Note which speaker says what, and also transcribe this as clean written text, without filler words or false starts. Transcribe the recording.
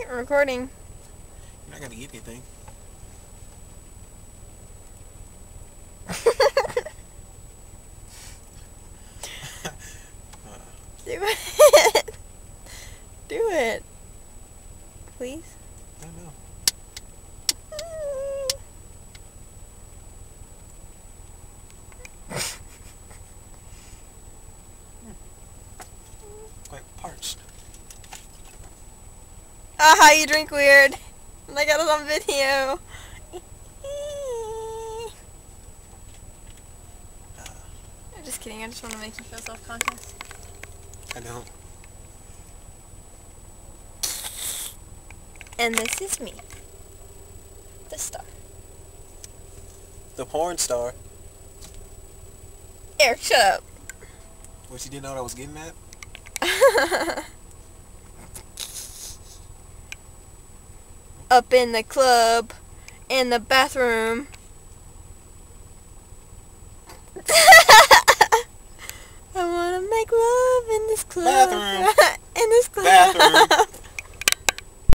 Speaker 1: Recording.
Speaker 2: You're not gonna get anything.
Speaker 1: Do it. Do it. Please.
Speaker 2: I don't know. Quite parched.
Speaker 1: Aha, you drink weird. And I got it on video. I'm just kidding. I just want to make you feel self-conscious.
Speaker 2: I don't.
Speaker 1: And this is me. The star.
Speaker 2: The porn star.
Speaker 1: Eric, shut up.
Speaker 2: What, you didn't know what I was getting at?
Speaker 1: Up in the club, in the bathroom. I wanna make love in this club.
Speaker 2: Bathroom.